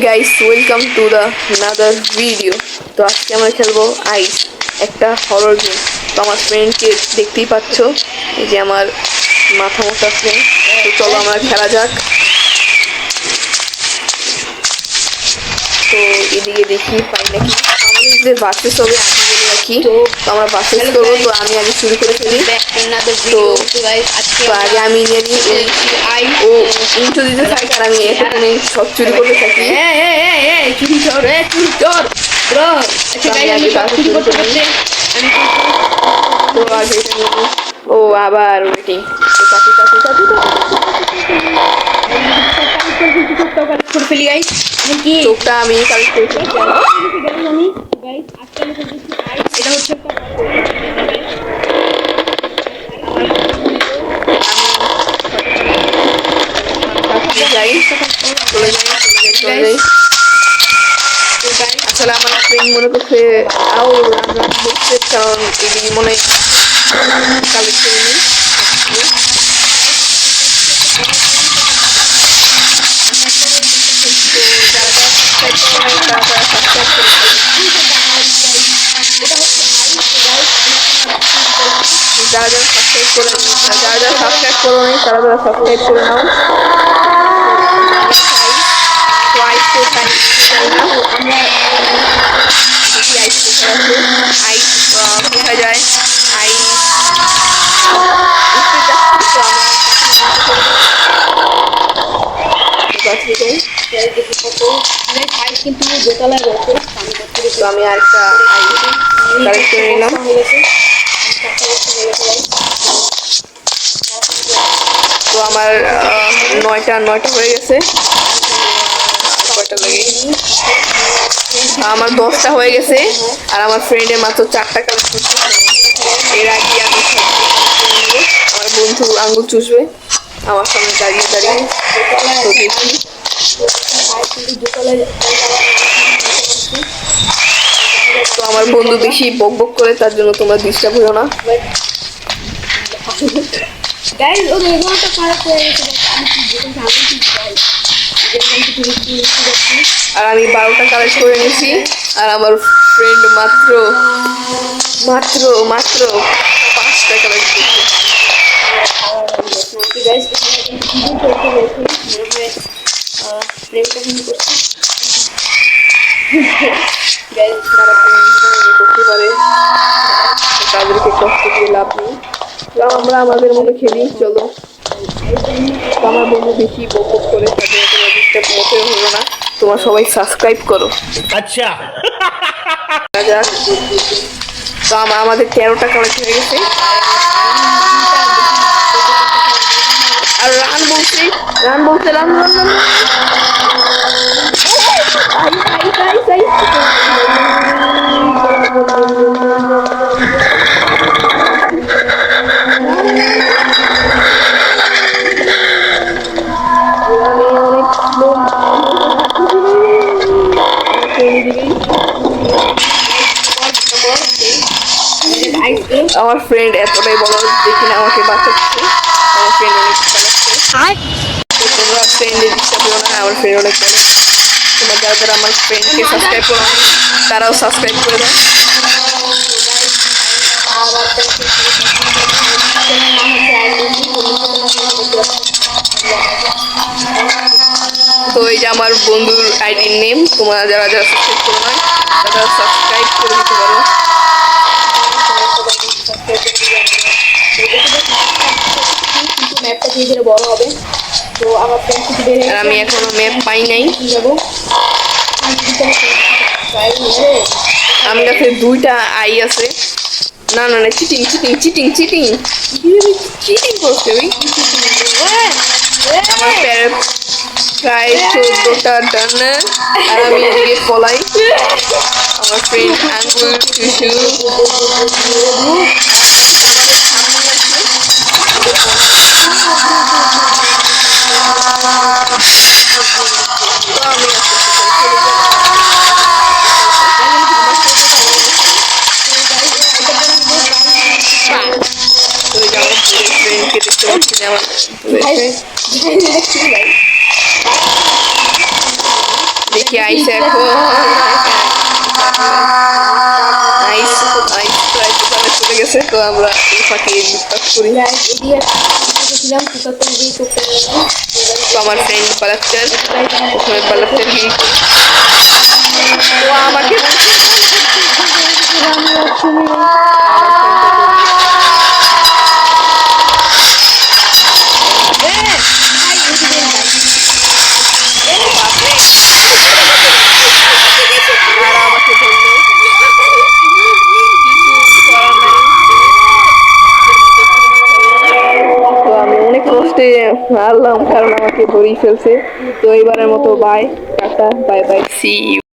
Guys welcome to the another video. তো আজকে আমরা খেলবো আইস, একটা হরর গেম। তো আমার ফ্রেন্ডকে দেখতেই পাচ্ছ, এই যে আমার মাথা মোটা ফ্রেন্ড। তো চলো আমরা খেলা যাক। তো এদিকে দেখি পাই নাকি আমাদের বাসেস হবে, আমি বলে রাখি। তো আমরা বাসেস করবো, তো আমি আগে শুরু করে ফেলি। তো আগে আমি জানি ও ইন্ট্রো দিতে থাকি, আর আমি এতক্ষণে সব চুরি করতে থাকি। তো আগে ও আবার ওয়েটিং। চোখটা আমি কালেক্ট করেছি। এটা হচ্ছে আসলে আমার ফ্রেন্ড মনে করছে বলছে, কারণ এদিকে মনে কালেক্ট করিনি। যারা সাবস্ক্রাইব করো নি তারা সাবস্ক্রাইব করে নাও। কোথায় যায় কিন্তু দোতলায় বসে তো আমি আরেকটা কালেক্ট করে নিলাম। তো আমার নয়টা হয়ে গেছে। কয়টা লাগে? আমার 10টা হয়ে গেছে, আর আমার ফ্রেন্ডের মাত্র 4টা কালেক্ট করছে। এর আগে আমি আমার বন্ধু আঙ্গুল চুষবে আমার সামনে দাঁড়িয়ে দাঁড়িয়ে। তো দেখি তো আমার বন্ধু বেশি বক বক করে, তার জন্য তোমরা ডিস্টার্ব হইও না। আর আমি 12টা কালেক্ট করে নিয়েছি, আর আমার ফ্রেন্ড মাত্র 5টা কালেক্ট করছে। করতে পারে, তাদেরকে কষ্ট দিয়ে লাভ নেই। আমরা আমাদের মতো খেলি, চলো। আমার বন্ধু বেশি বকবক করে, তাদের মোটেও হলো না। তোমরা সবাই সাবস্ক্রাইব করো। আচ্ছা, তো আমাদের 13টা কালেক্ট হয়ে গেছে। আর রান বলছে আমার ফ্রেন্ড এতটাই বড়, দেখি না আমাকে বাঁচাচ্ছে। আমার ফ্রেন্ড অনেক তোমরা ফ্রেন্ডে ডিস্টার্ব করো না, আমার ফ্রেন্ড অনেক বড়। তোমরা যারা আমার ফ্রেন্ডকে সাবস্ক্রাইব করো তারাও সাবস্ক্রাইব করে দাও। তো এই যে আমার বন্ধুর আইডির নেম, তোমরা যারা সাবস্ক্রাইব করো না তারা সাবস্ক্রাইব করে দিতে পারো। ম্যাপটা ধীরে ধীরে বড় হবে। তো আমার আমি এখনো ম্যাপ পাই নাই। আমার কাছে 2টা আই আছে। না চিটিং করছে। আমার প্রায় 14টা ডান, আর আমি এদিকে পলাই। আমার ফ্রেন্ড আঙ্গুল চুষু দেখি আইসে এখন আইস আইস প্রায় দোকানে চলে গেছে, তো আমরা এই ফাঁকে লুটপাট করি। তো আমার ফ্রেন্ড পালাচ্চার, প্রথমে পালাচ্চার গিরি করি। ও আমাকে আর আমাকে ধরলো, কিছু করার নাই। তো আমি অনেক কষ্টে হারলাম কারণ আমাকে ধরেই ফেলছে। তো এবারের মতো বাই, টাটা, বাই বাই, সি ইউ।